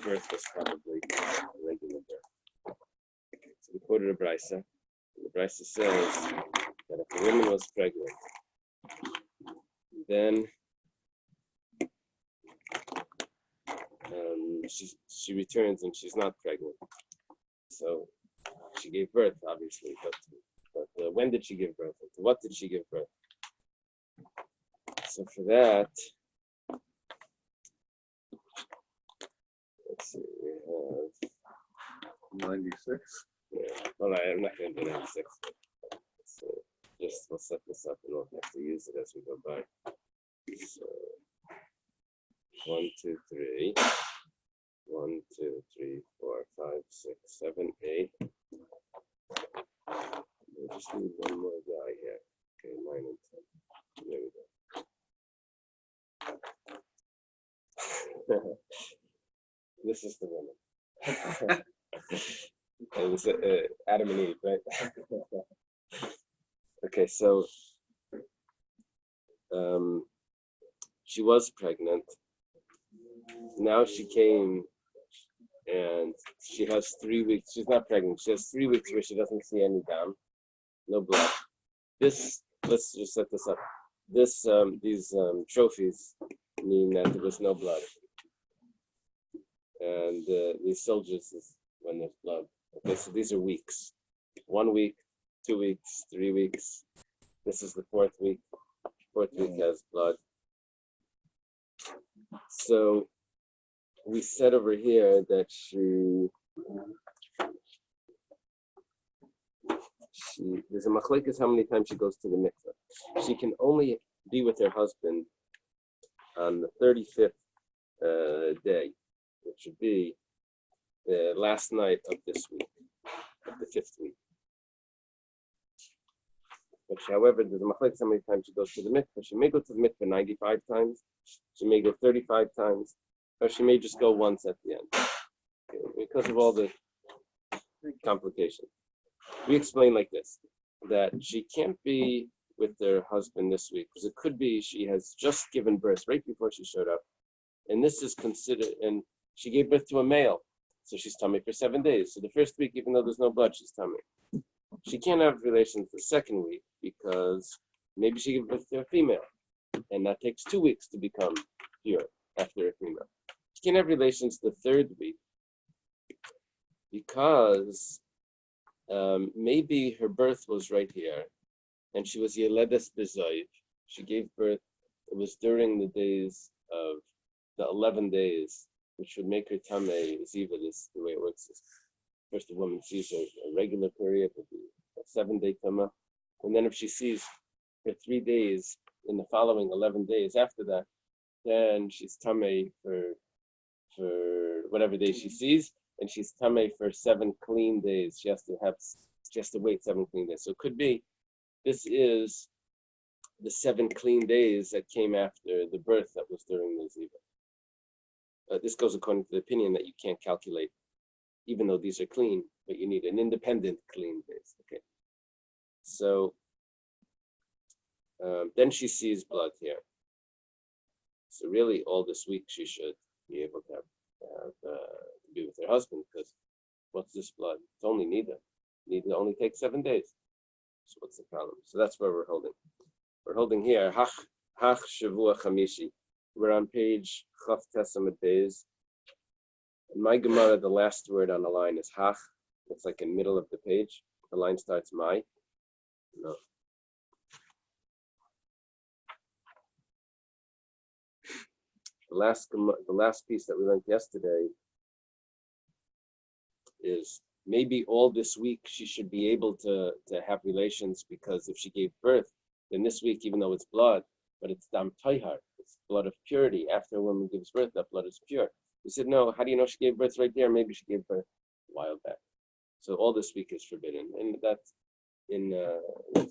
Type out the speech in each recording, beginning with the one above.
birth was probably a regular birth. So we quoted a Bais. The Bais says that if a woman was pregnant, then she returns and she's not pregnant. So she gave birth, obviously, but when did she give birth? And to what did she give birth? So for that, let's see, we have 96. Yeah, all right, I'm not going to do 96. So we'll set this up and we'll have to use it as we go by. So 1, 2, 3. 1, 2, 3, 4, 5, 6, 7, 8. We'll just need one more guy here. Okay, 9 and 10. There we go. This is the woman. It was Adam and Eve, right? Okay, so she was pregnant. Now she came and she has 3 weeks. She's not pregnant. She has 3 weeks where she doesn't see any dam, no blood. Let's just set this up. These trophies mean that there was no blood. And these soldiers is when there's blood. Okay, so these are weeks. 1 week, 2 weeks, 3 weeks. This is the 4th week. 4th week has blood. So we said over here that there's a machlekes how many times she goes to the mikveh. She can only be with her husband on the 35th day, which would be the last night of this week, of the 5th week. But however, there's a machlekes how many times she goes to the mikveh. She may go to the mikveh 95 times, she may go 35 times, or she may just go once at the end, okay, because of all the complications. We explain like this, that she can't be with her husband this week, because it could be she has just given birth right before she showed up, and this is considered, and she gave birth to a male, so she's tummy for 7 days. So the 1st week, even though there's no blood, she's tummy. She can't have relations the 2nd week, because maybe she gave birth to a female, and that takes 2 weeks to become pure after a female. She can't have relations the 3rd week, because maybe her birth was right here, and she was Yeledes Bezoiv. She gave birth, it was during the days of the 11 days, which would make her Tameh Ziva. This the way it works is first a woman sees a regular period, would be a 7-day Tameh, and then if she sees her 3 days in the following 11 days after that, then she's Tameh for whatever day she sees, and she's Tameh for 7 clean days. She has to wait 7 clean days. So it could be this is the 7 clean days that came after the birth that was during the Ziva. This goes according to the opinion that you can't calculate, even though these are clean, but you need an independent clean days. Okay. So then she sees blood here. So really, all this week she should be able to be with her husband, because what's this blood? It's only Nidda. Nidda only takes 7 days. So what's the problem? So that's where we're holding. We're holding here, Hach Shavua Chamishi. We're on page Chaf Tesamid Bais. In my Gemara, the last word on the line is Hach. It's like in the middle of the page. The line starts my. No. The last piece that we learned yesterday is maybe all this week she should be able to have relations, because if she gave birth, then this week, even though it's blood, but it's dam toihar, it's blood of purity. After a woman gives birth, that blood is pure. We said, no, how do you know she gave birth right there? Maybe she gave birth a while back. So all this week is forbidden, and that's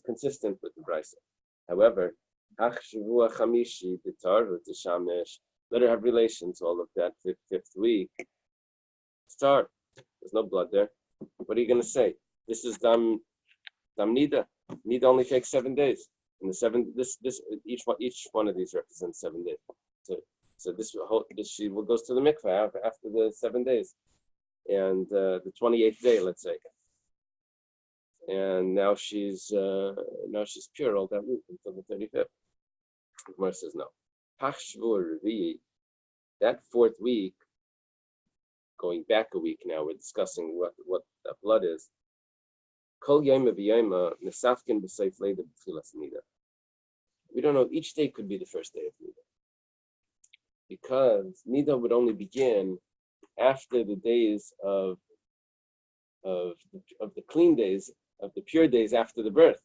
consistent with the Bais. However, let her have relations all of that 5th week. Start. There's no blood there. What are you going to say? This is dam Nidda. Nidda only takes 7 days. And each one of these represents 7 days. So So this she goes to the mikveh after the 7 days, and the 28th day, let's say, and now she's pure all that week until the 35th. The Gemara says no. That 4th week, going back a week now, we're discussing what that blood is. Kol yoma v'yoma nesafkin b'seif leida b'tchilas nida. We don't know. Each day could be the first day of nida, because nida would only begin after the days of the clean days, of the pure days after the birth.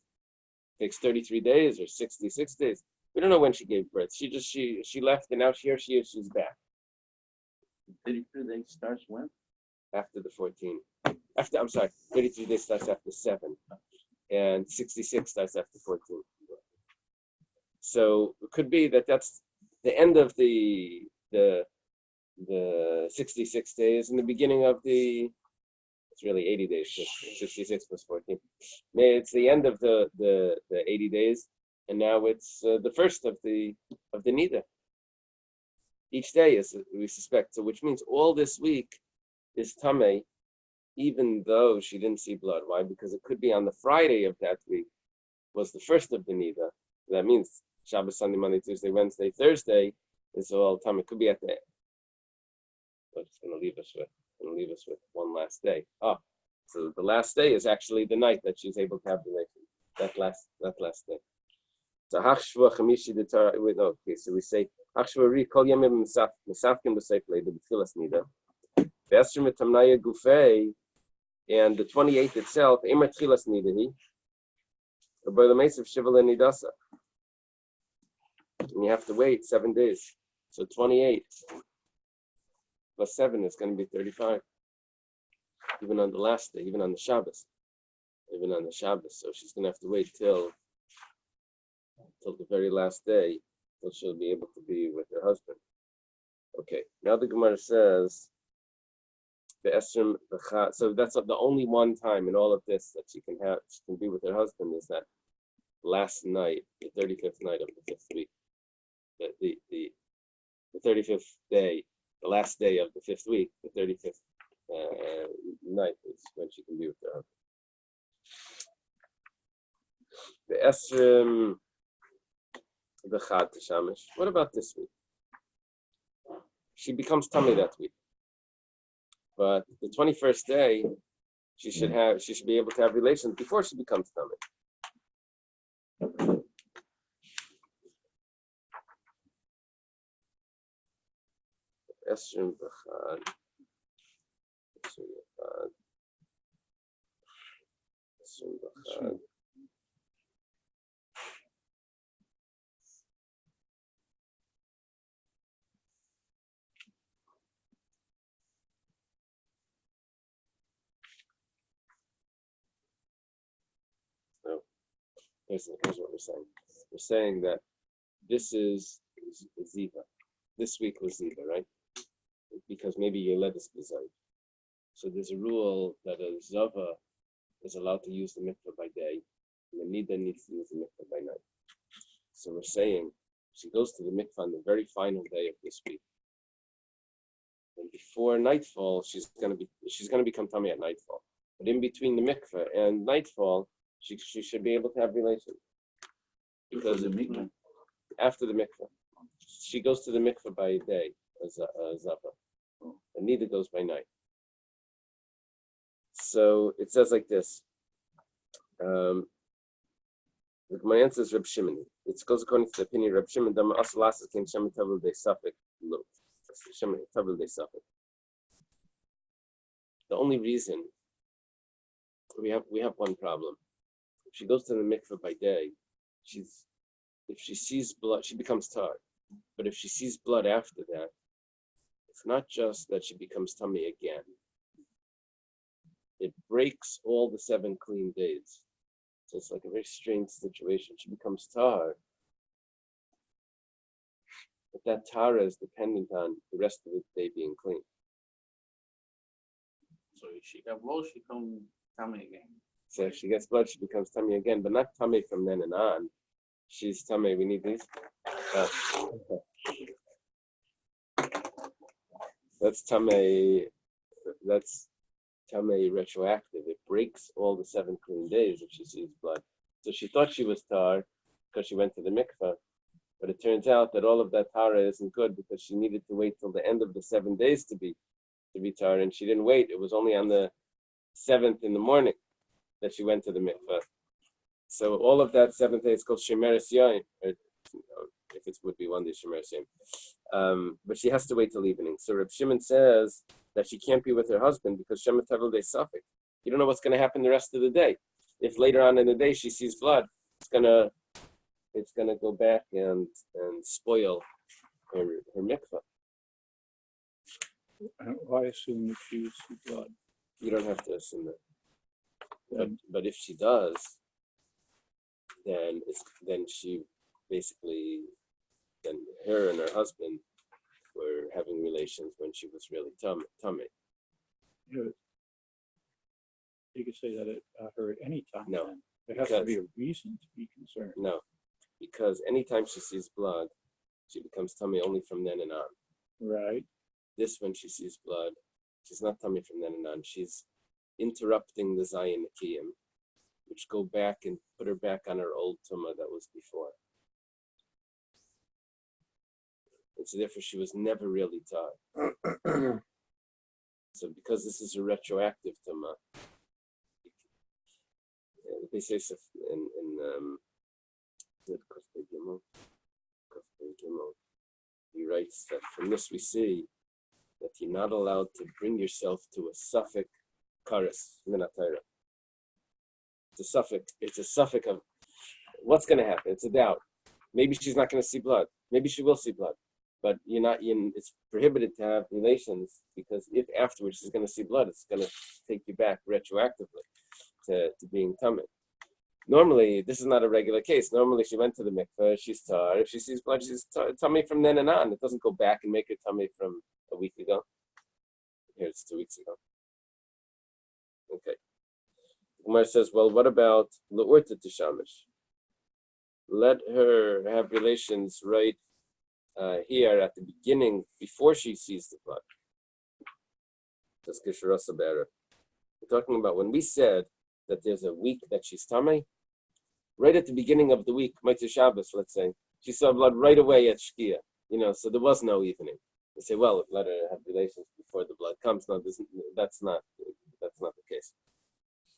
It takes 33 days or 66 days. We don't know when she gave birth. She left, and now she's back. 33 days starts when? After the 14. 33 days starts after 7, and 66 starts after 14. So it could be that that's the end of the 66 days and the beginning of it's really 80 days, 66 plus 14. It's the end of the 80 days, and now it's the first of the nida. Each day is, we suspect, so which means all this week is tamei, even though she didn't see blood. Why? Because it could be on the Friday of that week was the first of the nida. That means Shabbos, Sunday, Monday, Tuesday, Wednesday, Thursday is all tamei. It could be at the end. But it's going to leave us with one last day. So the last day is actually the night that she's able to have relation. That last day. So Hachshva Chamishi the Torah. Okay, so we say Hachshva Ri Kol Yemim Mesafkin B'Seif Leida B'Tchilas Nida. V'Esrim Etamnaya Gufei, and the 28th itself Emer Tchilas Nidahi. By the Mace of Shivala Nidasa, and you have to wait 7 days. So 28 plus 7 is going to be 35. Even on the last day, even on the Shabbos. So she's going to have to wait till the very last day, till she'll be able to be with her husband. Okay, now the Gemara says, so that's the only one time in all of this that she can be with her husband is that last night, the 35th night of the 5th week. The 35th day, the last day of the 5th week, the 35th night is when she can be with her husband. The Esrim, the Chad Teshamish. What about this week? She becomes tummy that week, but the 21st day, she should be able to have relations before she becomes tummy. Esrim b'chad. Esrim b'chad. Here's what we're saying. We're saying that this is Ziva. This week was Ziva, right? Because maybe you led us B'zayv. So there's a rule that a Zava is allowed to use the mikveh by day, and the Nidda needs to use the mikveh by night. So we're saying she goes to the mikveh on the very final day of this week. And before nightfall, she's gonna become tummy at nightfall. But in between the mikveh and nightfall, she should be able to have relations. Because after the mikveh, she goes to the mikveh by day, Zava. And Nidda goes by night. So it says like this. My answer is Reb Shimon. It goes according to the opinion of Reb Shimon. The only reason we have one problem. If she goes to the mikveh by day, if she sees blood, she becomes tar. But if she sees blood after that, it's not just that she becomes tummy again. It breaks all the 7 clean days. So it's like a very strange situation. She becomes tar. But that tar is dependent on the rest of the day being clean. So if she got blood, she becomes tummy again. So if she gets blood, she becomes tummy again, but not tummy from then and on. She's tummy. We need these. That's Tamei. That's Tamei retroactive. It breaks all the 7 clean days if she sees blood. So she thought she was tar because she went to the mikveh, but it turns out that all of that tara isn't good because she needed to wait till the end of the 7 days to be tar, and she didn't wait. It was only on the 7th in the morning that she went to the mikveh. So all of that 7th day is called shemeres yom, if it would be one day shemeres yom. But she has to wait till evening. So Reb Shimon says that she can't be with her husband because Shemet Tavil Day Suffolk. You don't know what's going to happen the rest of the day. If later on in the day she sees blood, it's gonna go back and spoil her mikvah. Why assume that she would see blood? You don't have to assume that. But if she does, then she basically, then her and her husband were having relations when she was really tummy. You could say that at her at any time. No, then. There has to be a reason to be concerned. No, because anytime she sees blood, she becomes tummy only from then and on. Right. This, when she sees blood, she's not tummy from then and on. She's interrupting the Zayin Akiyim, which go back and put her back on her old tumah that was before. And so therefore she was never really tar. So because this is a retroactive tumah, they say in he writes that from this we see that you're not allowed to bring yourself to a suffix kares minatayra. It's a suffix of what's going to happen. It's a doubt. Maybe she's not going to see blood. Maybe she will see blood. But it's prohibited to have relations because if afterwards she's going to see blood, it's going to take you back retroactively to being tummy. Normally, this is not a regular case. Normally, she went to the mikveh, she's tar. If she sees blood, she's tummy from then and on. It doesn't go back and make her tummy from a week ago. Here it's 2 weeks ago. Okay. Umar says, well, what about le'urta tishamish? Let her have relations right here at the beginning before she sees the blood. That's kisharasa be'erev. We're talking about when we said that there's a week that she's tummy, right at the beginning of the week, Motzei Shabbos, let's say, she saw blood right away at Shkia, so there was no evening. They say, well, let her have relations before the blood comes. No, that's not the case.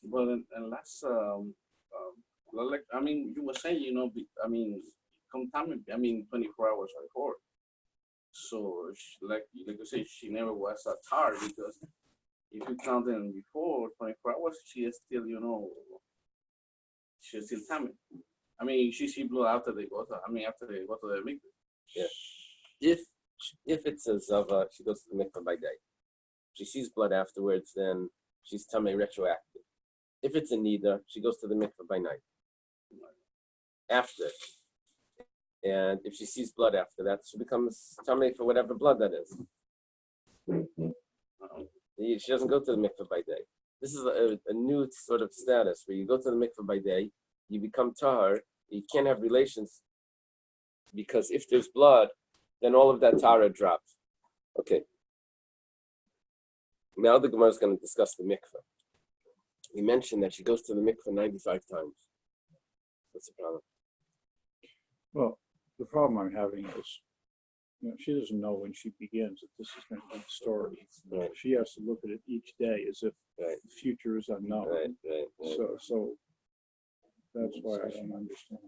Well, and that's you were saying, come time, 24 hours before. So, like you say, she never was a tar because if you count them before 24 hours, she is still, she's still tummy. She see blood after they go to the mikveh. Yeah. If it's a zava, she goes to the mikveh by day. She sees blood afterwards, then she's tummy retroactive. If it's a nida, she goes to the mikveh by night. After. And if she sees blood after that, she becomes tummy for whatever blood that is. She doesn't go to the mikveh by day. This is a new sort of status where you go to the mikveh by day, you become tahar, you can't have relations because if there's blood, then all of that tahara drops. Okay. Now the Gemara is going to discuss the mikveh. We mentioned that she goes to the mikveh 95 times. What's the problem? Well, the problem I'm having is, she doesn't know when she begins that this is going to be the story. Right. She has to look at it each day as if the future is unknown. Right. So that's why I don't understand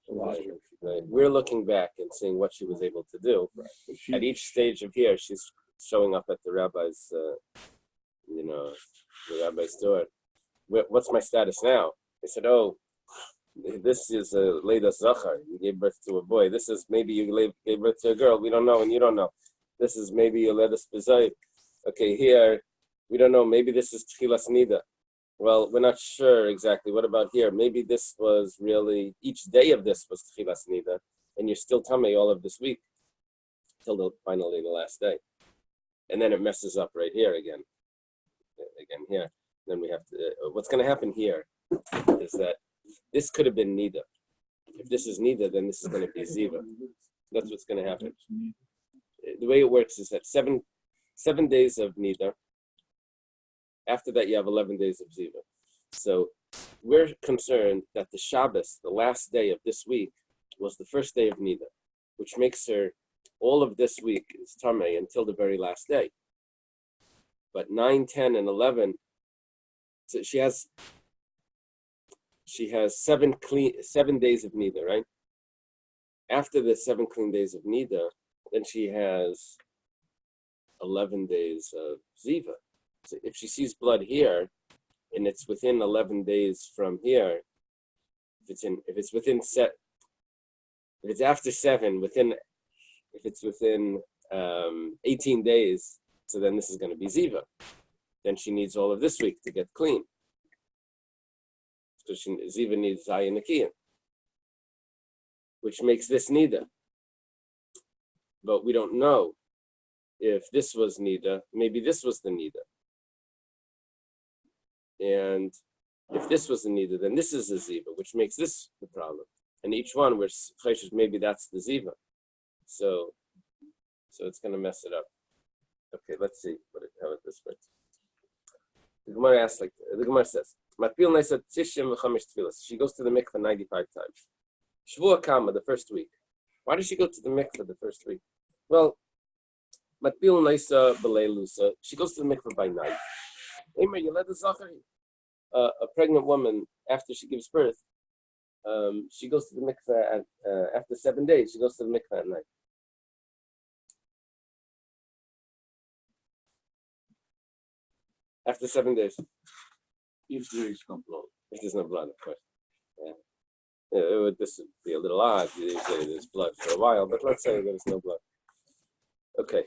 the logic. Right. We're looking back and seeing what she was able to do. Right. At each stage of here, she's showing up at the rabbi's, the rabbi's door. What's my status now? They said, oh, this is a Leida Zachar. You gave birth to a boy. This is maybe you gave birth to a girl. We don't know, and you don't know. This is maybe you led us bezayit. Okay, here, we don't know. Maybe this is Tchilas Nida. Well, we're not sure exactly. What about here? Maybe this was really, each day of this was Tchilas Nida, and you're still tummy all of this week till finally the last day. And then it messes up right here again. Again here. Then we have to, what's going to happen here is that this could have been Nida. If this is Nida, then this is going to be Ziva. That's what's going to happen. The way it works is that 7 days of Nidda. After that, you have 11 days of Ziva. So we're concerned that the Shabbos, the last day of this week, was the first day of Nidda, which makes her, all of this week is Tameh until the very last day. But 9, 10, and 11, so she has 7 days of Nidda, right? After the 7 clean days of Nidda, then she has 11 days of Ziva. So if she sees blood here, and it's within 11 days from here, if it's after 7, if it's within 18 days, so then this is going to be Ziva. Then she needs all of this week to get clean. So Ziva needs Zayin Nakiyan, which makes this Nidda. But we don't know if this was Nidda, maybe this was the Nidda. And if this was the Nidda, then this is the Ziva, which makes this the problem. And each one, we're chayshish, maybe that's the Ziva. So it's going to mess it up. Okay, let's see how this works. The Gemara asks the Gemara says, she goes to the mikveh 95 times. Shvua Kama, the first week. Why does she go to the mikveh the first week? Well, Matpil Naisa Belay Lusa, she goes to the mikveh by night. A pregnant woman, after she gives birth, she goes to the mikveh after 7 days. She goes to the mikveh at night. After 7 days. If there is no blood. If there's no blood, of course. This would be a little odd. You say there's blood for a while, but let's say there's no blood. Okay.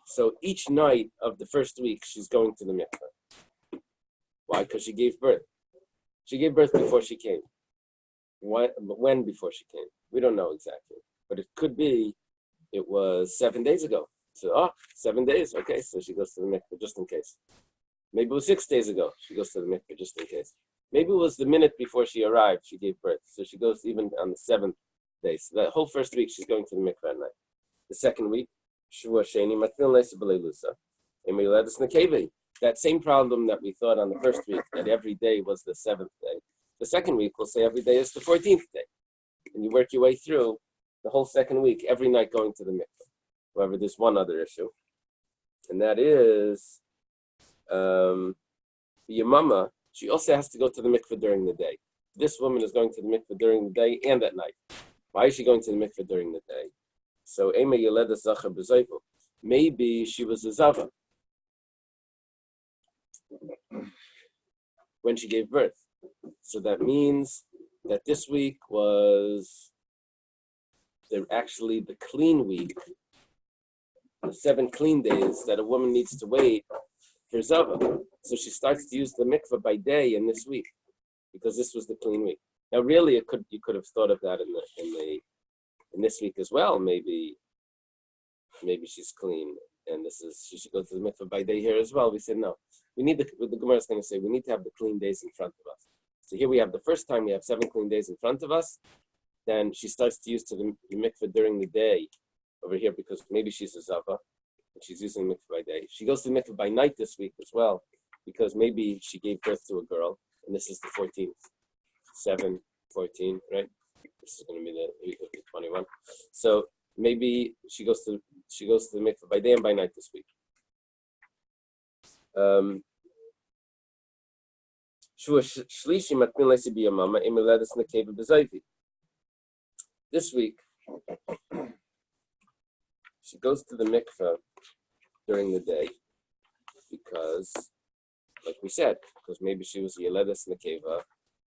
So each night of the first week, she's going to the mikveh. Why? Because she gave birth. She gave birth before she came. When before she came? We don't know exactly. But it could be it was 7 days ago. So, 7 days. Okay, so she goes to the mikveh just in case. Maybe it was 6 days ago. She goes to the mikveh just in case. Maybe it was the minute before she arrived, she gave birth. So she goes even on the 7th day. So that whole first week, she's going to the mikveh at night. The second week, Shavua Sheni, Matil Neisa B'lei Lusa, Emiladis Nekevi. That same problem that we thought on the first week, that every day was the 7th day. The second week, we'll say every day is the 14th day. And you work your way through the whole second week, every night going to the mikveh. However, there's one other issue. And that is, the Yamama, she also has to go to the mikveh during the day. This woman is going to the mikveh during the day and at night. Why is she going to the mikveh during the day? So, Ema Yeleda Zacha B'Zayfu. Maybe she was a Zava when she gave birth. So that means that this week was actually the clean week, the 7 clean days that a woman needs to wait for Zava. So she starts to use the mikveh by day in this week, because this was the clean week. Now, really, you could have thought of that in this week as well. Maybe she's clean, and she should go to the mikveh by day here as well. We said no. We need what the Gemara is going to say. We need to have the clean days in front of us. So here we have the first time we have 7 clean days in front of us. Then she starts to use the mikveh during the day over here, because maybe she's a zava and she's using the mikveh by day. She goes to the mikveh by night this week as well, because maybe she gave birth to a girl, and this is the 14th, 7, 14, right? This is going to be the week of the 21. So maybe she goes to the mikveh by day and by night this week. This week, she goes to the mikveh during the day because, like we said, because maybe she was Yeledes Nekeva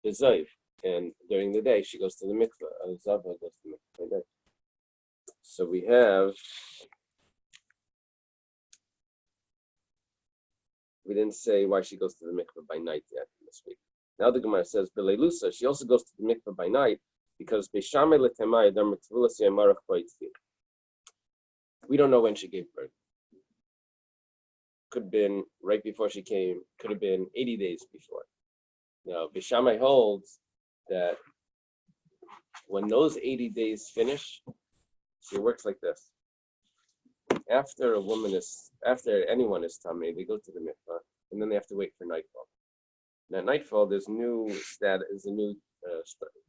B'Zayv, and during the day she goes to the mikveh. Zava goes to the mikveh by day. So we didn't say why she goes to the mikveh by night yet this week. Now the Gemara says, B'Leilusa, she also goes to the mikveh by night because we don't know when she gave birth. Could have been right before she came, could have been 80 days before. Now, Bishamai holds that when those 80 days finish, she works like this. after anyone is tamei, they go to the mikvah, and then they have to wait for nightfall. Now, at nightfall, there's a new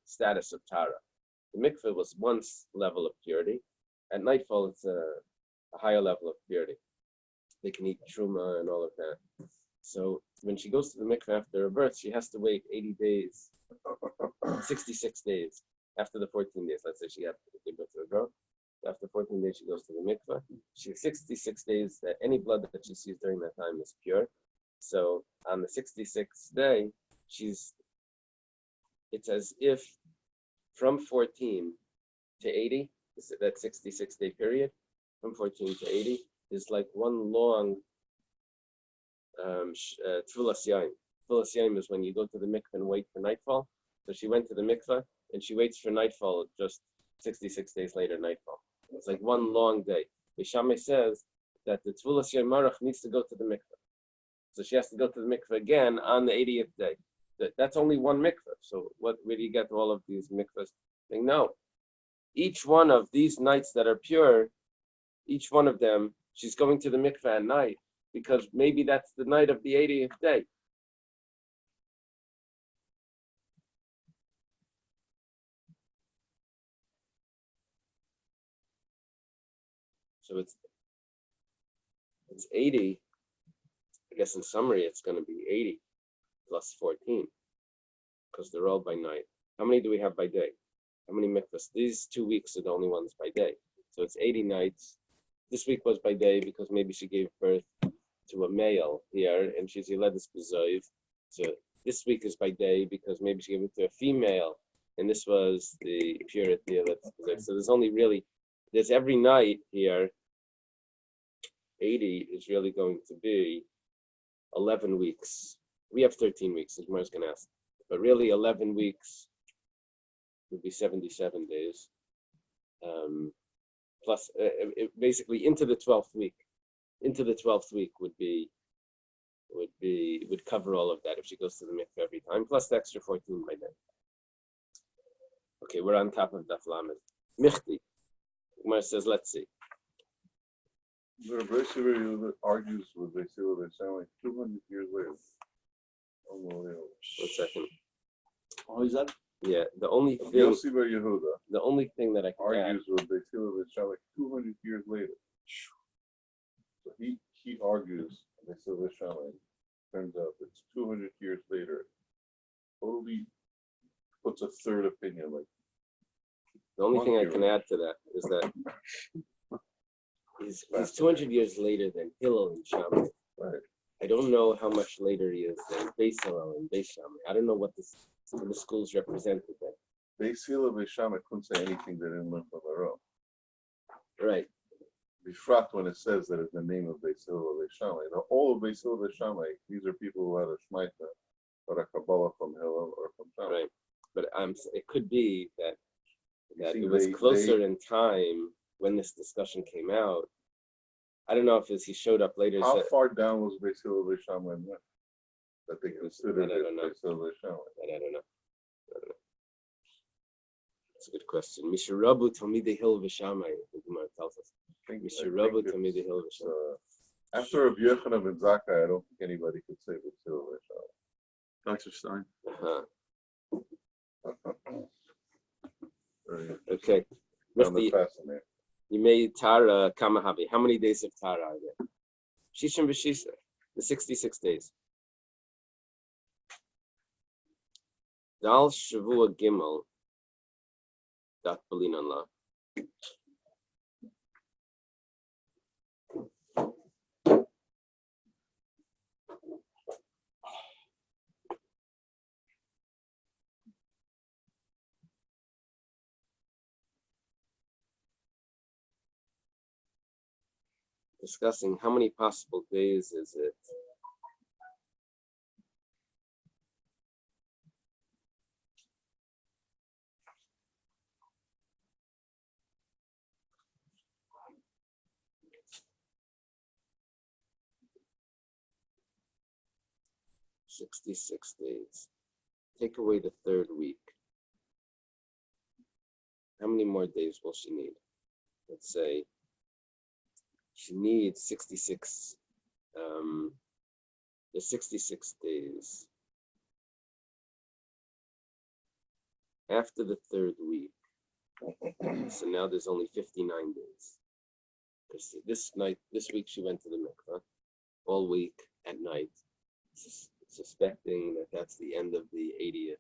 status of tara. The mikvah was once level of purity. At nightfall, it's a higher level of purity. They can eat truma and all of that. So when she goes to the mikvah after her birth, she has to wait 80 days, 66 days after the 14 days. Let's say she had to give birth to a girl. After 14 days, she goes to the mikvah. She has 66 days that any blood that she sees during that time is pure. So on the 66th day, it's as if from 14 to 80, that 66-day period, from 14 to 80, is like one long tefillas yaim. Tefillas yaim is when you go to the mikvah and wait for nightfall. So she went to the mikvah and she waits for nightfall just 66 days later, nightfall. It's like one long day. Shammai says that the tefillas yaim marach needs to go to the mikvah. So she has to go to the mikvah again on the 80th day. That's only one mikvah. So where do you get all of these mikvahs? No. Each one of these nights that are pure, each one of them, she's going to the mikvah at night because maybe that's the night of the 80th day. So it's 80. I guess in summary, it's going to be 80 plus 14 because they're all by night. How many do we have by day? How many mikvahs? These 2 weeks are the only ones by day. So it's 80 nights. This week was by day because maybe she gave birth to a male here and she's Yeledis B'Zoiv. So this week is by day because maybe she gave birth to a female and this was the purity of Yeledis B'Zoiv. So there's every night here, 80 is really going to be 11 weeks. We have 13 weeks, as Mar's going to ask. But really 11 weeks would be 77 days. Plus, basically into the 12th week. Into the 12th week would cover all of that if she goes to the mikveh every time, plus the extra 14 by then. Okay, we're on top of Daf Lamed. Michti. Mar says, let's see. The Rabbi argues with Basil that sound like 200 years later. Unbelievable. 1 second. Oh, is that? Yeah, the only thing that I can argues with Basil that sound like 200 years later. So he argues Basil Shammai. Turns out it's 200 years later. Totally puts a third opinion. Like the only thing I can add to that is that he's 200 years later than Hillel and Shammai. Right. I don't know how much later he is than Bais Hillel and Bais Shammai. I don't know what the schools represented then. Basil Shammai couldn't say anything they didn't learn from their own. Right. Bifrat when it says that it's the name of Basil Shammai. Now, all of Basil Shammai, these are people who had a Shmaita or a Kabbalah from Hillel or from Shammai. Right. But it could be that it was closer in time when this discussion came out. I don't know if he showed up later. How far down was Basil Shammai that they considered Basil Shammai? I don't know. That's a good question. Mishirabu Talmidei Hillel v'Shammai, the Gemara tells us. Mishirabu Talmidei Hillel v'Shammai. After Rabbi Yochanan ben Zakkai, I don't think anybody could say Basil Shammai. Dr. Stein. Uh-huh. Okay. You made Tara Kamahabi. How many days of Tara are there? Shishim v'Shisha. The 66 days. Dal Shavua Gimel. Dat Balinan La. Discussing how many possible days is it? "66 days. Take away the third week. How many more days will she need? Let's say she needs 66, the 66 days. After the third week, so now there's only 59 days. This week she went to the mikvah all week at night, suspecting that that's the end of the 80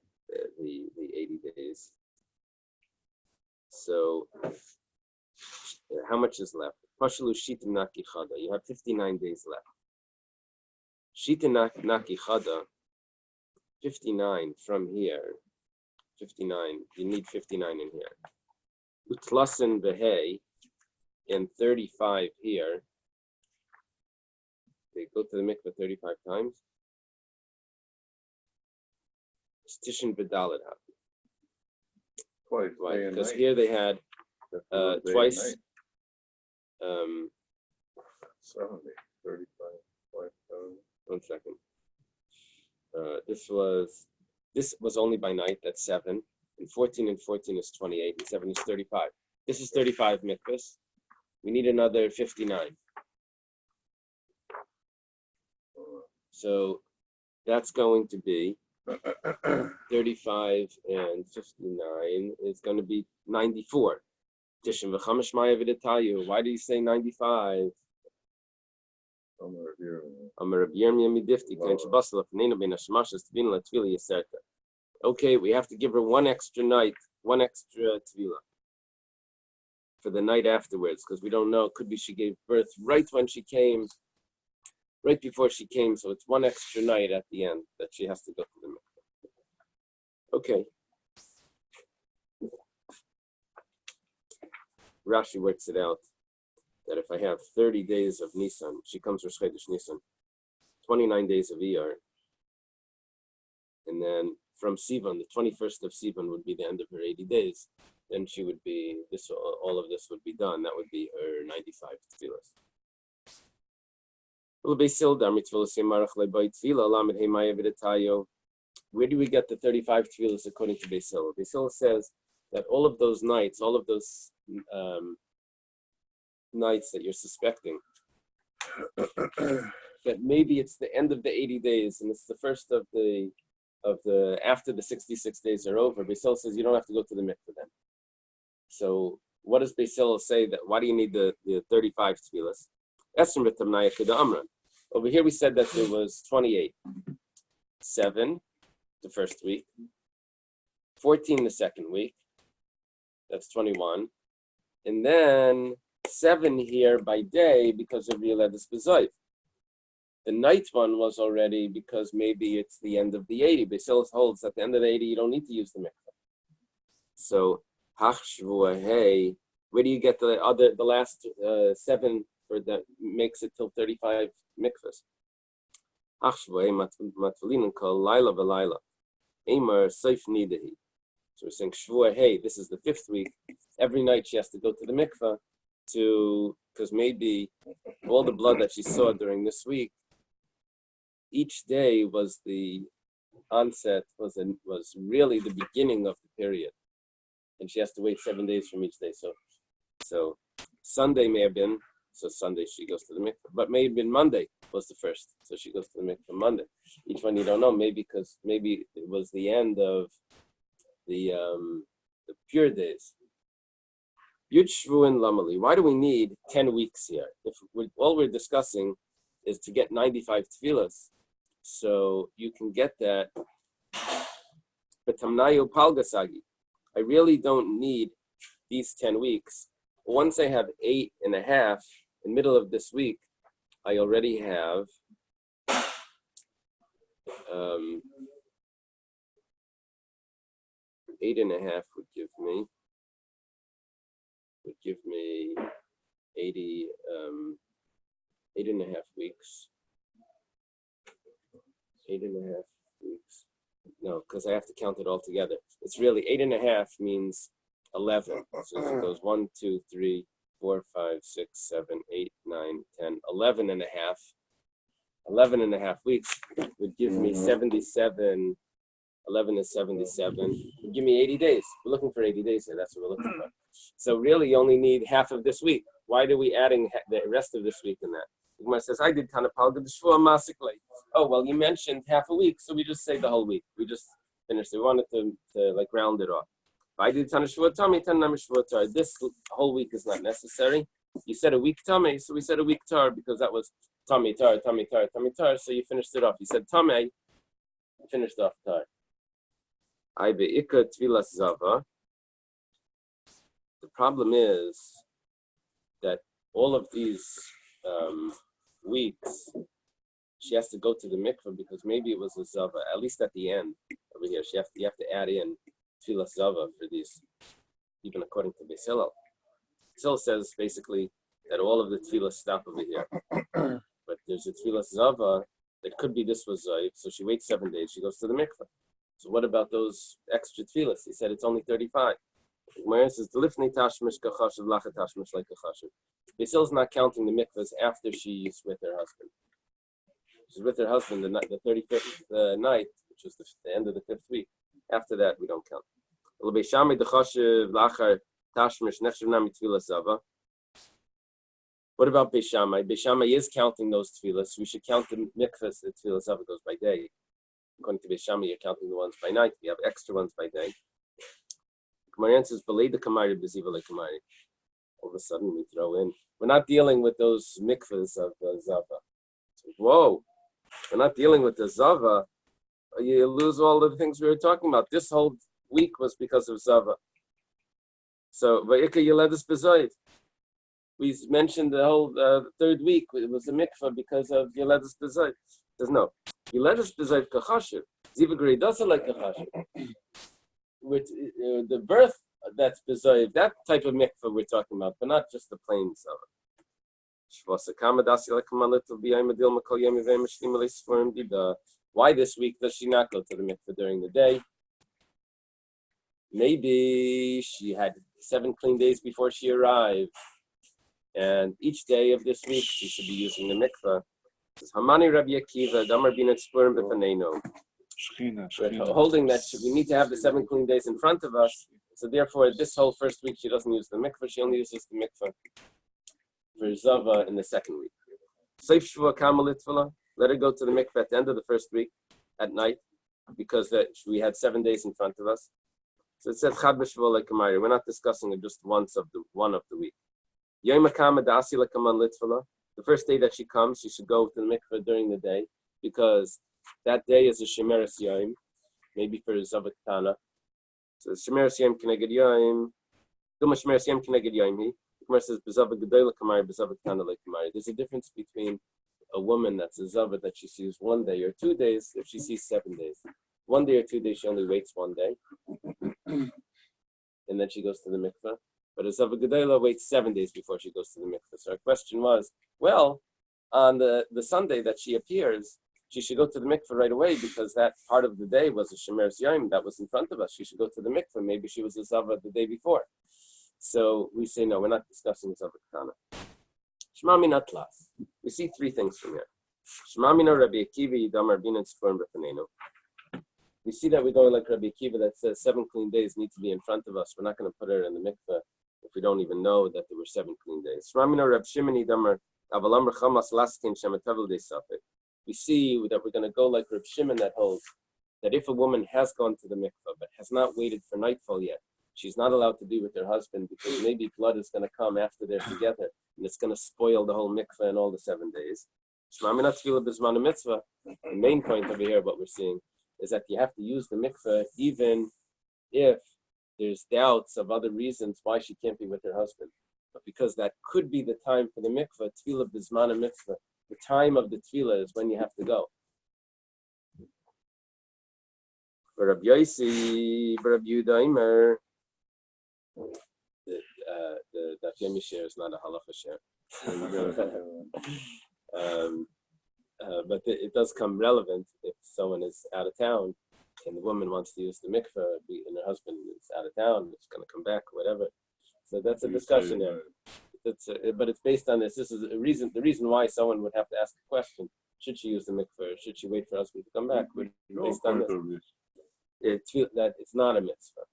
days. So, how much is left? You have 59 days left. Shita naki chada, 59 from here. 59. You need 59 in here. Utlasin v'hei, and 35 here. They go to the mikveh 35 times. Tishin v'dalet happen. Twice. Right, because here they had twice. 70, 35, 1 second. This was only by night. That's 7. And 14 and 14 is 28. And 7 is 35. This is 35 mikvahs. We need another 59. So that's going to be 35 and 59 is going to be 94. Why do you say 95? Okay, we have to give her one extra night, one extra tefillah for the night afterwards, because we don't know. Could be she gave birth right when she came, right before she came, so it's one extra night at the end that she has to go to the mikveh. Okay. Rashi works it out that if I have 30 days of Nisan, she comes for Chodesh Nisan, 29 days of Iyar, and then from Sivan, the 21st of Sivan would be the end of her 80 days. Then she would be, all of this would be done. That would be her 95 tefillahs. Where do we get the 35 tefillahs according to Beis Hillel? Beis Hillel says that all of those nights, all of those nights that you're suspecting, that maybe it's the end of the 80 days and it's the first of the after the 66 days are over. Beis Hillel says you don't have to go to the mikveh then. So what does Beis Hillel say that? Why do you need the 35 tefillahs? Over here we said that there was 28, 7 the first week, 14 the second week. That's 21, and then 7 here by day because of Yoledes B'Zoiv. The night one was already because maybe it's the end of the 80. Beis Hillel holds at the end of the 80 you don't need to use the mikveh. So Hachshvuah, where do you get the last 7 for that makes it till 35 mikvahs? Hachshvuah matfulin kol laila v'laila. Eimer seif nidahi. So we're saying Shvuah, this is the 5th week. Every night she has to go to the mikveh because maybe all the blood that she saw during this week, each day was the onset, was really the beginning of the period. And she has to wait 7 days from each day. So Sunday may have been, so Sunday she goes to the mikveh. But may have been Monday was the first. So she goes to the mikveh Monday. Each one you don't know, maybe it was the end of the pure days. Yud Shvuin Lamali. Why do we need 10 weeks here? If all we're discussing is to get 95 tefillahs, so you can get that. But Tamnayo Palgasagi, I really don't need these 10 weeks. Once I have 8.5 in the middle of this week, I already have 8.5 would give me 80, 8.5 weeks. 8.5 weeks. No, because I have to count it all together. It's really 8.5 means 11. So it goes 1, 2, 3, 4, 5, 6, 7, 8, 9, 10, 11 and a half. 11.5 weeks would give me 77. 11 is 77. Would give me 80 days. We're looking for 80 days here. That's what we're looking for. So really, you only need half of this week. Why are we adding the rest of this week in that? The Gemara says, I did Tanapal Shvua Masikle. Oh, well, you mentioned half a week, so we just say the whole week. We just finished it. We wanted to like round it off. I did Tana Shvua Tami, Tana Shvua Tar. This whole week is not necessary. You said a week Tami, so we said a week Tar because that was Tami Tar, Tami Tar, Tami Tar, so you finished it off. You said Tami, you finished off Tar. I be'ika Tvilas Zava. The problem is that all of these weeks, she has to go to the mikveh because maybe it was a zava. At least at the end over here, you have to add in tefillah zava for these, even according to Bais Hillel. Hillel says basically that all of the tefillah stop over here, but there's a tefillah zava that could be this was zayv. So she waits 7 days. She goes to the mikveh. So what about those extra tefillahs? He said it's only 35. Gemara says the lifnei tashmish kachashuv lachat tashmish like kachashuv. Bais Hillel's not counting the mikvahs after she's with her husband. She's with her husband the 35th night, which was the end of the 5th week. After that, we don't count. What about Beis Shammai? Beis Shammai is counting those tefillahs. We should count the mikvahs. The tefillah zava goes by day. According to Beis Shammai, you're counting the ones by night. We have extra ones by day. Gemara answers, "Belay the kamari beziva le kamari." All of a sudden, we throw in. We're not dealing with those mikvahs of zava. Whoa, we're not dealing with the zava. You lose all the things we were talking about. This whole week was because of zava. So, va'ika yeledes bezoyv. We mentioned the whole third week. It was a mikvah because of yeledes bezoyv. There's no yeledes bezoyv kachashuv. Ziva greidosa like kachashuv. With the birth that's bezoyv, that type of mikvah we're talking about, but not just the plain zava. Why this week does she not go to the mikveh during the day? Maybe she had 7 clean days before she arrived, and each day of this week she should be using the mikveh. Hamani Rabbi Akiva, Damar Binat Spurim B'Faneno. We're holding that we need to have the 7 clean days in front of us, so therefore this whole first week she doesn't use the mikveh, she only uses the mikveh for zava in the second week. Seif Shvua Kamal Litfula, let her go to the mikveh at the end of the first week at night, because we had 7 days in front of us. So it says Chad B'Shvua like Kamari. We're not discussing it just one of the week. Yomi Kama Dasi like Kaman Litfula. The first day that she comes, she should go to the mikveh during the day, because that day is a Shemeres Yom, maybe for Zava Ketana. So Shemeres Yom Keneged Yom, Duma Shemeres Yom Keneged Yom. Says there's a difference between a woman that's a zava that she sees 1 day or 2 days if she sees 7 days. 1 day or 2 days she only waits 1 day, and then she goes to the mikveh. But a zava gedela waits 7 days before she goes to the mikveh. So our question was, well, on the Sunday that she appears, she should go to the mikveh right away because that part of the day was a shemeres yom that was in front of us. She should go to the mikveh. Maybe she was a zava the day before. So we say, no, we're not discussing Zava Ketana. Shema Mina Tlas. We see 3 things from here. Shema Mina Rabbi Akiva Yidam Arbin Spurim B'Faneno. We see that we're going like Rabbi Akiva that says 7 clean days need to be in front of us. We're not going to put her in the mikveh if we don't even know that there were 7 clean days. Shema Mina Rab Shimon Yidam Avalam Rechamas Laskin Shematavel De Safek. We see that we're going to go like Rab Shimon that holds that if a woman has gone to the mikveh but has not waited for nightfall yet, she's not allowed to be with her husband because maybe blood is going to come after they're together and it's going to spoil the whole mikveh and all the 7 days. The main point over here, what we're seeing, is that you have to use the mikveh even if there's doubts of other reasons why she can't be with her husband. But because that could be the time for the mikveh, tefillah b'zman mitzvah, the time of the tefillah is when you have to go. For Rabbi Yosi, for Rabbi Yehuda, the Daf Yomi share is not a halacha share. But it does come relevant if someone is out of town and the woman wants to use the mikveh and her husband is out of town, it's going to come back, whatever. So that's a discussion there. But it's based on this. This is the reason why someone would have to ask the question: should she use the mikveh? Or should she wait for her husband to come back? Based on this, that it's not a mitzvah.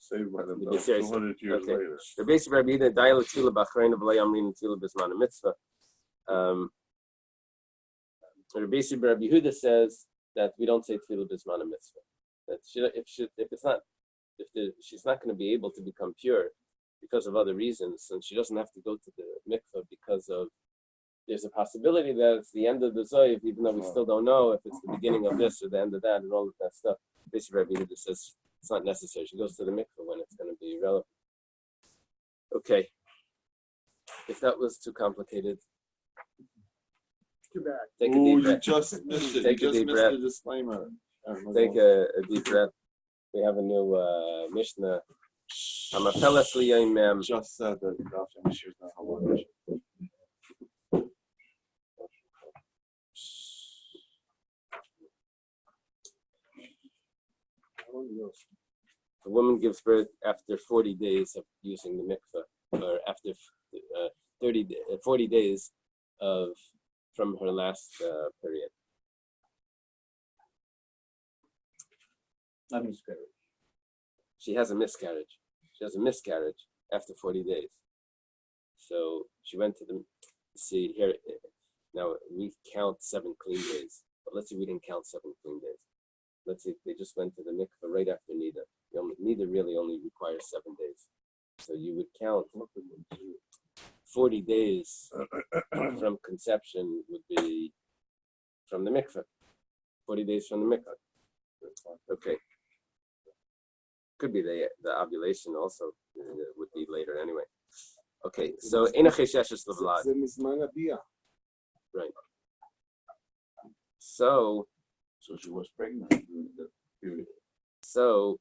saved by The themselves Bais 200 years okay. later. The basic Rabbi Yehuda dial tefillah b'achrein v'lo yamrin tefillah b'zman mitzvah. The basic Rabbi Yehuda says that we don't say tefillah b'zman mitzvah. That she's not going to be able to become pure because of other reasons, and she doesn't have to go to the mikveh because of. There's a possibility that it's the end of the zoiv, even though we still don't know if it's the beginning of this or the end of that and all of that stuff. Basically, Rabbi Yehuda says it's not necessary. She goes to the mikveh when it's going to be relevant. Okay. If that was too complicated, Too bad. take a deep breath. just missed it. Take a deep breath. The disclaimer. Take a deep breath. We have a new Mishnah. I'm a pelas liyayim. Just said that Daf Yomi is not halal. A woman gives birth after 40 days of using the mikveh, or after 40 days from her last period. Not miscarriage. She has a miscarriage. She has a miscarriage after 40 days. So she went to the, see here, now we count 7 clean days, but let's say we didn't count 7 clean days. Let's say they just went to the mikveh right after Nidda. Nidda really only requires 7 days. So you would count 40 days from conception would be from the mikveh. 40 days from the mikveh. Okay. Could be the ovulation also would be later anyway. Okay, so right. So she was pregnant during the period. So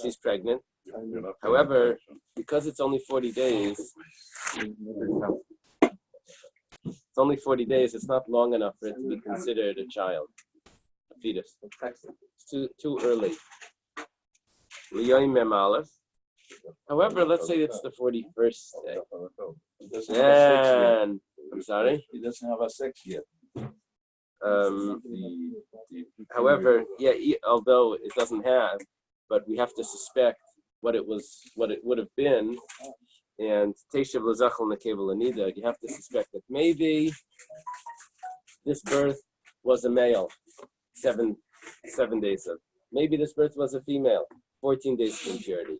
she's pregnant. However, because it's only 40 days, it's only 40 days, it's not long enough for it to be considered a child, a fetus. It's too early. However, let's say it's the 41st day. And I'm sorry? He doesn't have a sex yet. However, although it doesn't have, but we have to suspect what it would have been, and Teshav L'Zachal Nekevel Anida, you have to suspect that maybe this birth was a male, 7 days of. Maybe this birth was a female, 14 days of impurity.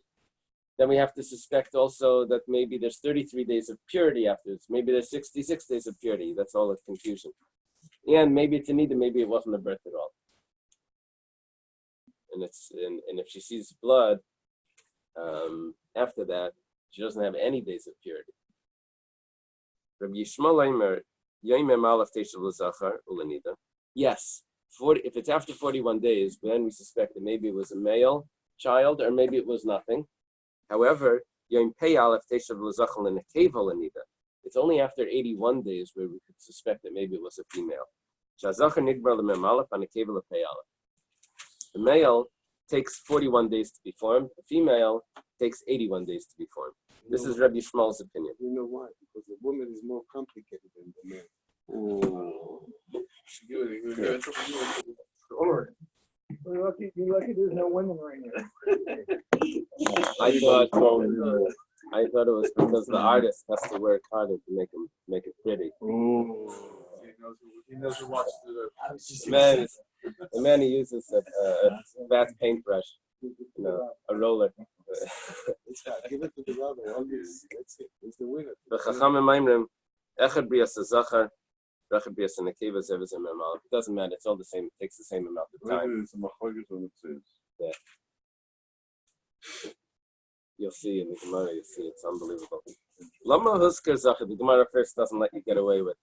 Then we have to suspect also that maybe there's 33 days of purity afterwards. Maybe there's 66 days of purity. That's all the confusion. And maybe it's a Nidda, maybe it wasn't a birth at all. And if she sees blood after that, she doesn't have any days of purity. Rabbi Yishmael Eimer, Yomi Malaf Teshav L'Zachar Ulanida. Yes, if it's after 41 days, then we suspect that maybe it was a male child or maybe it was nothing. However, Yom Pei Aleph Teshav L'Zachar L'Nekev Ulanida. It's only after 81 days where we could suspect that maybe it was a female. The male takes 41 days to be formed. The female takes 81 days to be formed. This is Rabbi Shmuel's opinion. You know why? Because the woman is more complicated than the man. You're lucky there's no women right here. I thought it was because the artist has to work harder to make it pretty. He knows who wants to do The man he uses a fat paintbrush, a roller. Give it to the brother. That's it. It's the winner. The Chachamim Maimrim, Echad Brias Zachar, Echad Brias Nekeva Zevizim Emal. It doesn't matter. It's all the same. It takes the same amount of time. Yeah. You'll see in the Gemara. You'll see it's unbelievable. Lama Husker Zachar. The Gemara first doesn't let you get away with.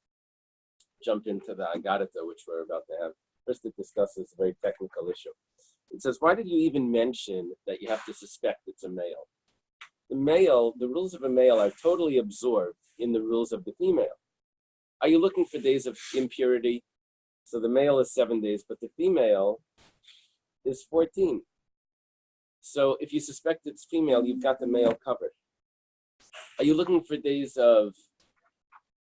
Jump into the Agadata, which we're about to have. First, it discusses a very technical issue. It says, why did you even mention that you have to suspect it's a male? The rules of a male are totally absorbed in the rules of the female. Are you looking for days of impurity? So the male is 7 days, but the female is 14. So if you suspect it's female, you've got the male covered. Are you looking for days of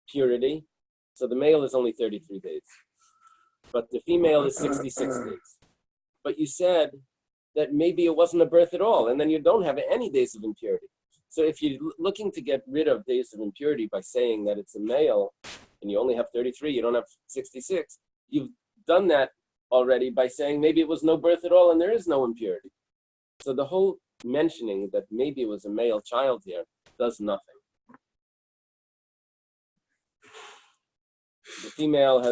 purity? So the male is only 33 days, but the female is 66 days. But you said that maybe it wasn't a birth at all, and then you don't have any days of impurity. So if you're looking to get rid of days of impurity by saying that it's a male, and you only have 33, you don't have 66, you've done that already by saying maybe it was no birth at all and there is no impurity. So the whole mentioning that maybe it was a male child here does nothing. The female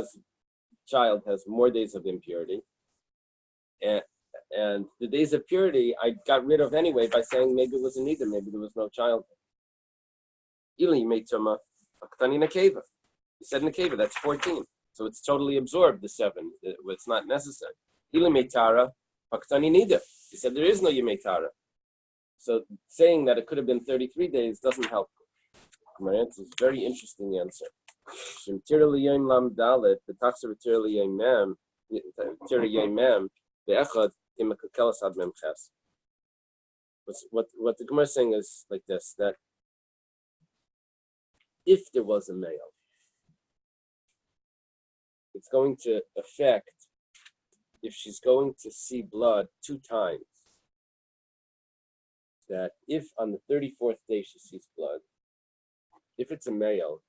child has more days of impurity, and the days of purity I got rid of anyway by saying maybe it was a nidda, maybe there was no child. Eily made tuma, aktani nekeva. He said nekeva, that's 14. So it's totally absorbed, the 7. It's not necessary. Eily made tara, aktani nidda. He said there is no yemei tara. So saying that it could have been 33 days doesn't help. My answer is a very interesting answer. Shemtira liyom lam dalet, the taxer v'tira liyom mem, tira yom mem, be'echad imakakelas ad mem ches. What the Gemara is saying is like this, that if there was a male, it's going to affect if she's going to see blood 2 times. That if on the 34th day she sees blood, if it's a male,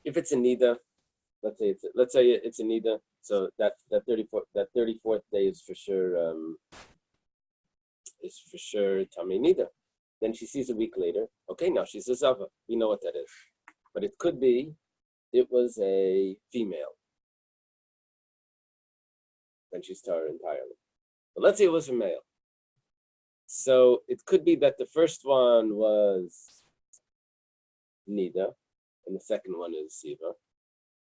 if it's a nidda, let's say it's a nidda, so that 34th day is for sure tamei nidda. Then she sees a week later. Okay, now she's a zava. We know what that is, but it could be it was a female. Then she's tar entirely. But let's say it was a male. So it could be that the first one was nidda, and the second one is siva.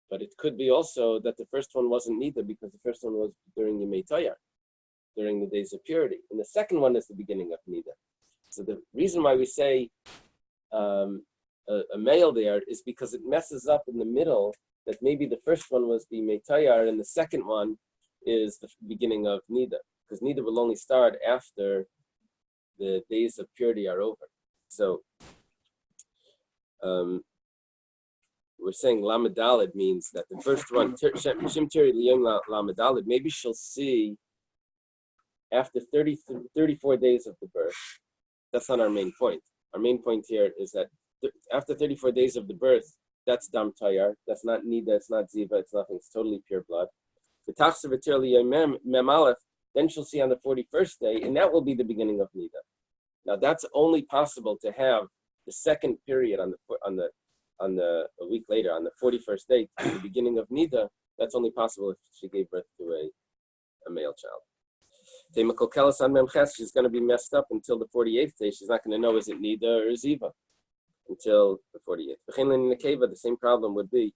But it could be also that the first one wasn't nidda because the first one was during Yemei Tayar, during the days of purity. And the second one is the beginning of nidda. So the reason why we say a male there is because it messes up in the middle that maybe the first one was the Yemei Tayar and the second one is the beginning of nidda. Because nidda will only start after the days of purity are over. So we're saying Lamadalid means that the first one, Shimtiri Liyom Lamadalid, maybe she'll see after 34 days of the birth. That's not our main point. Our main point here is that after 34 days of the birth, that's Dam Tayar, that's not nidda, it's not ziva, it's nothing, it's totally pure blood. The Tachsa V'tir Liyom Mem Aleph, then she'll see on the 41st day, and that will be the beginning of nidda. Now that's only possible to have the second period a week later, on the 41st day, the beginning of nidda. That's only possible if she gave birth to a male child. She's going to be messed up until the 48th day. She's not going to know is it nidda or ziva until the 48th. The same problem would be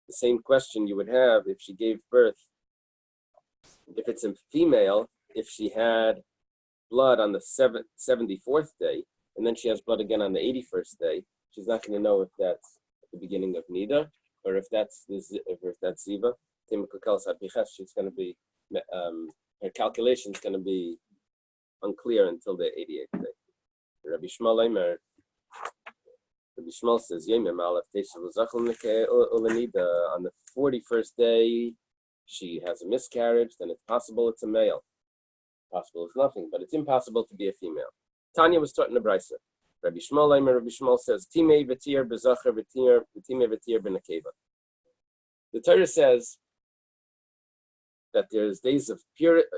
the same question you would have if she gave birth, if it's a female, if she had blood on the 74th day, and then she has blood again on the 81st day, she's not going to know if that's the beginning of nidda or if that's ziva. She's going to be, her calculation is going to be unclear until the 88th day. Rabbi Shmuel says, on the 41st day, she has a miscarriage, then it's possible it's a male. Possible is nothing, but it's impossible to be a female. Tanya was taught in the Bais. Rabbi Shmuel says, Timei v'tir b'zacher v'timei v'tir b'nekeva. The Torah says that there's days of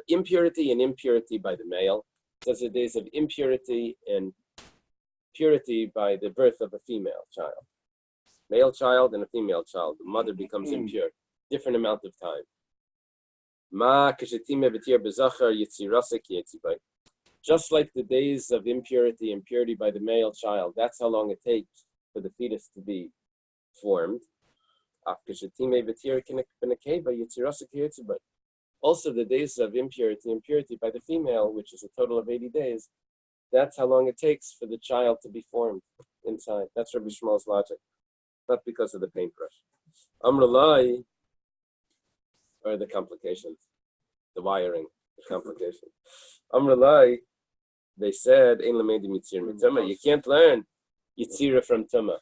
impurity and impurity by the male. It says there are days of impurity and purity by the birth of a female child. Male child and a female child. The mother becomes impure. Different amount of time. Just like the days of impurity and purity by the male child, that's how long it takes for the fetus to be formed. Also, the days of impurity and purity by the female, which is a total of 80 days, that's how long it takes for the child to be formed inside. That's Rabbi Shmuel's logic, not because of the paintbrush. Amrulai, or the complications, the wiring, the complication. Amrulai, they said, you can't learn Yitzira from Tumah.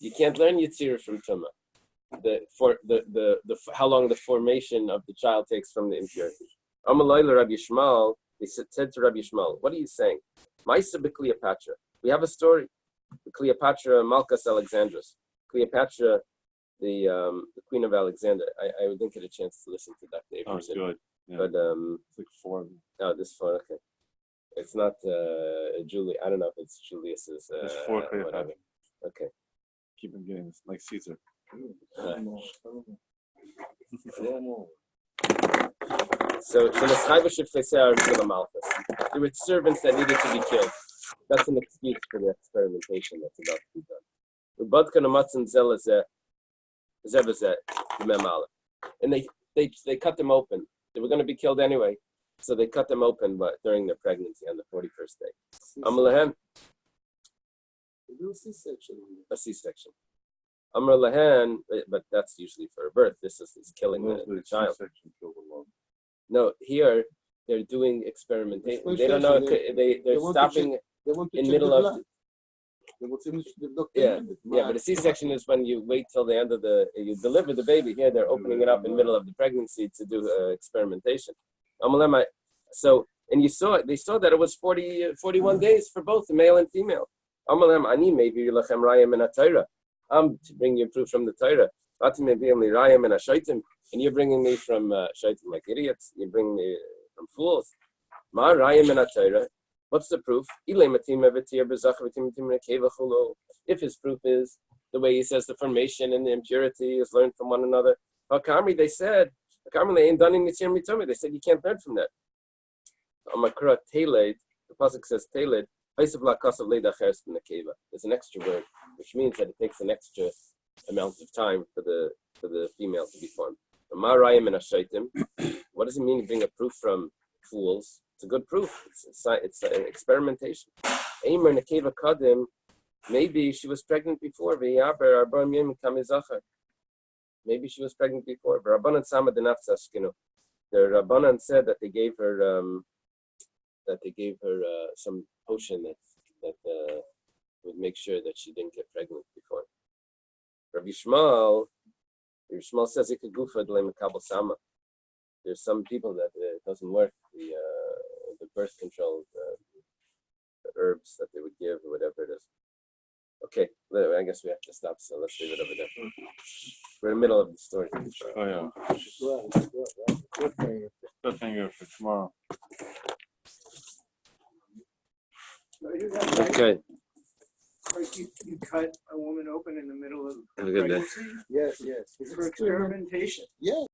You can't learn Yitzira from Tumah. How long the formation of the child takes from the impurity. Amalayla Rabbi Yishmael, they said to Rabbi Yishmael, what are you saying? Maisa Cleopatra. We have a story. Cleopatra Malkas Alexandrus. Cleopatra, the Queen of Alexander. I didn't get a chance to listen to Dr. Oh, Abrams. good. Yeah. But It's like 4. oh, this phone, okay. It's not Julie. I don't know if it's Julius's. There's 4 Cleopatra. Whatever. Okay. Keep him getting this, like Caesar. So there were servants that needed to be killed. That's an excuse for the experimentation that's about to be done. And they cut them open. They were going to be killed anyway, so they cut them open, but during their pregnancy on the 41st day. Amalahem. A C-section. Amr Lahan, but that's usually for a birth. This is killing the child. No, here they're doing experimentation. They don't know. They're stopping in middle of. Yeah, but a C-section is when you wait till the end of you deliver the baby. Here they're opening it up in the middle of the pregnancy to do experimentation. So, and they saw that it was 41 days for both the male and female. I'm to bring you proof from the Torah. And you're bringing me from shaitim like idiots. You bring me from fools. What's the proof? If his proof is the way he says the formation and the impurity is learned from one another. They said you can't learn from that. The pasuk says Teled. There's an extra word, which means that it takes an extra amount of time for the female to be formed. What does it mean to bring a proof from fools? It's a good proof. It's an experimentation. Maybe she was pregnant before. Maybe she was pregnant before. The Rabbanan said that they gave her some potion that would make sure that she didn't get pregnant before. Rabbi Yishmael says it could go for the sama. There's some people that it doesn't work. The birth control, the herbs that they would give or whatever it is. Okay, I guess we have to stop. So let's leave it over there. We're in the middle of the story. Oh yeah. Good finger for tomorrow. Okay. Like you cut a woman open in the middle of Have a good day. pregnancy? Yes. It's for experimentation. Yeah.